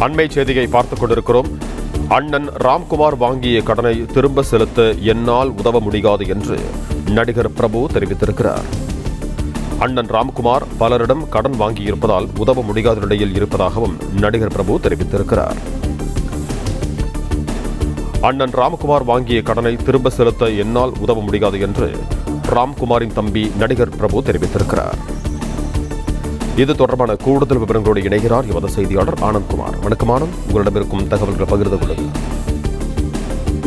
அண்மை செய்தியை பார்த்துக் கொண்டிருக்கிறோம். அண்ணன் ராம்குமார் வாங்கிய கடனை திரும்ப செலுத்த என்னால் உதவ முடியாது என்று நடிகர் பிரபு தெரிவித்திருக்கிறார். அண்ணன் ராம்குமார் பலரிடம் கடன் வாங்கியிருப்பதால் உதவ முடியாத நிலையில் இருப்பதாகவும் நடிகர் பிரபு தெரிவித்திருக்கிறார். அண்ணன் ராம்குமார் வாங்கிய கடனை திரும்ப செலுத்த என்னால் உதவ முடியாது என்று ராம்குமாரின் தம்பி நடிகர் பிரபு தெரிவித்திருக்கிறார். இது தொடர்பான கூடுதல் விவரங்களோடு இணைகிறார் எமது செய்தியாளர் ஆனந்த்குமார். வணக்கம் ஆனந்த், உங்களிடம் இருக்கும் தகவல்களை பகிர்ந்து கொள்ளுங்கள்.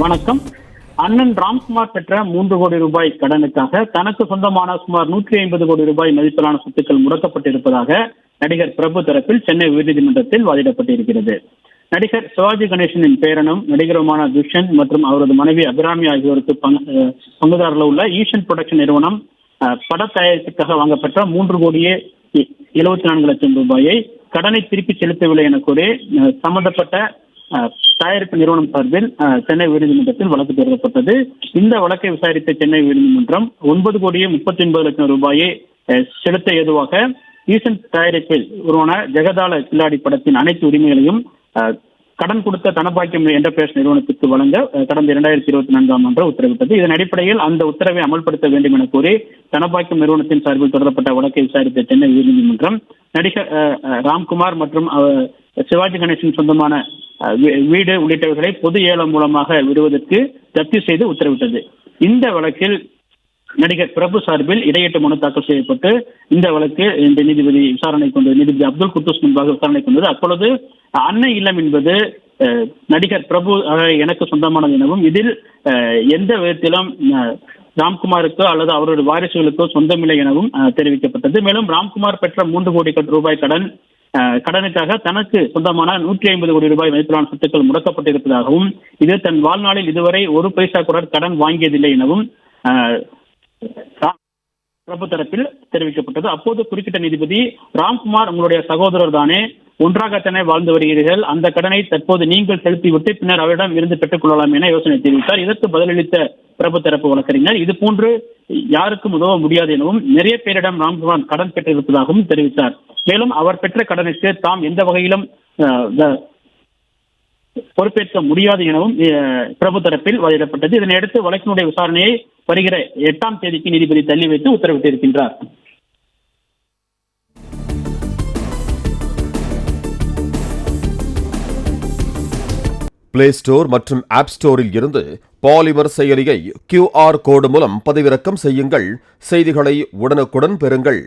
வணக்கம். அண்ணன் ராம்குமார் பெற்ற 3 கோடி ரூபாய் கடனுக்காக தனக்கு சொந்தமான சுமார் 150 கோடி ரூபாய் மதிப்பிலான சொத்துக்கள் முடக்கப்பட்டிருப்பதாக நடிகர் பிரபு தரப்பில் சென்னை உயர்நீதிமன்றத்தில் வாதிடப்பட்டிருக்கிறது. நடிகர் சிவாஜி கணேசனின் பேரனும் நடிகருமான துஷ்யந்த் மற்றும் அவரது மனைவி அபிராமி ஆகியோருக்கு பங்குதாரர்கள் உள்ள ஈஷன் புரொடக்ஷன் நிறுவனம் பட தயாரிப்புக்காக வாங்கப்பட்ட 3 கோடியே 74 லட்சம் ரூபாயை கடனை திருப்பி செலுத்தவில்லை என கூறி சம்பந்தப்பட்ட தயாரிப்பு நிறுவனம் சார்பில் சென்னை உயர்நீதிமன்றத்தில் வழக்கு தொடரப்பட்டது. இந்த வழக்கை விசாரித்த சென்னை உயர்நீதிமன்றம் 9 கோடியே 39 லட்சம் ரூபாயை செலுத்த ஏதுவாக ஈசன் தயாரிப்பில் உருவான ஜெகதால கில்லாடி படத்தின் அனைத்து உரிமைகளையும் கடன் கொடுத்த தனபாக்கியம் என்டர்பிரைஸ் நிறுவனத்துக்கு வழங்க கடந்த 2024 ஆண்டு உத்தரவிட்டது. இதன் அடிப்படையில் அந்த உத்தரவை அமல்படுத்த வேண்டும் என கூறி தனபாக்கியம் நிறுவனத்தின் சார்பில் தொடரப்பட்ட வழக்கை விசாரித்த சென்னை உயர்நீதிமன்றம் நடிகர் ராம்குமார் மற்றும் சிவாஜி கணேசன் சொந்தமான வீடு உள்ளிட்டவைகளை பொது ஏலம் மூலமாக விடுவதற்கு ஜப்தி செய்து உத்தரவிட்டது. இந்த வழக்கில் நடிகர் பிரபு சார்பில் இடையீட்டு மனு தாக்கல் செய்யப்பட்டு இந்த வழக்கு இந்த நீதிபதி விசாரணை கொண்டது. நீதிபதி அப்துல் குத்தூஸ் முன்பாக விசாரணை கொண்டது. அப்பொழுது அன்னை இல்லம் என்பது நடிகர் பிரபு எனக்கு சொந்தமானது எனவும் இதில் எந்த விதத்திலும் ராம்குமாருக்கோ அல்லது அவருடைய வாரிசுகளுக்கோ சொந்தமில்லை எனவும் தெரிவிக்கப்பட்டது. மேலும் ராம்குமார் பெற்ற 3 கோடி ரூபாய் கடனுக்காக தனக்கு சொந்தமான 150 கோடி ரூபாய் மதிப்பிலான சொத்துக்கள் முடக்கப்பட்டிருப்பதாகவும் இது தன் வாழ்நாளில் இதுவரை 1 பைசா கூட கடன் வாங்கியதில்லை எனவும் பிரபு தரப்பில் தெரிவிக்கப்பட்டது. அப்போது குறுக்கிட்ட நீதிபதி, ராம்குமார் உங்களுடைய சகோதரர் தானே, ஒன்றாகத்தானே வாழ்ந்து வருகிறீர்கள், அந்த கடனை தற்போது நீங்கள் செலுத்திவிட்டு பின்னர் அவரிடம் இருந்து பெற்றுக் கொள்ளலாம் என யோசனை தெரிவித்தார். இதற்கு பதிலளித்த பிரபு தரப்பு வழக்கறிஞர், இது போன்று யாருக்கும் உதவ முடியாது எனவும் நிறைய பேரிடம் ராம்குமார் கடன் பெற்றிருப்பதாகவும் தெரிவித்தார். மேலும் அவர் பெற்ற கடனுக்கு தாம் எந்த வகையிலும் பொறுப்பேற்க முடியாது எனவும் பிரபு தரப்பில் வாதிடப்பட்டது. இதனையடுத்து வழக்கினுடைய விசாரணையை வருகிற 8ஆம் தேதிக்கு நீதிபதி தள்ளி வைத்து உத்தரவிட்டிருக்கின்றார். பிளே ஸ்டோர் மற்றும் ஆப் ஸ்டோரில் இருந்து பாலிமர் செயலியை QR கோடு மூலம் பதிவிறக்கம் செய்யுங்கள். செய்திகளை உடனுக்குடன் பெறுங்கள்.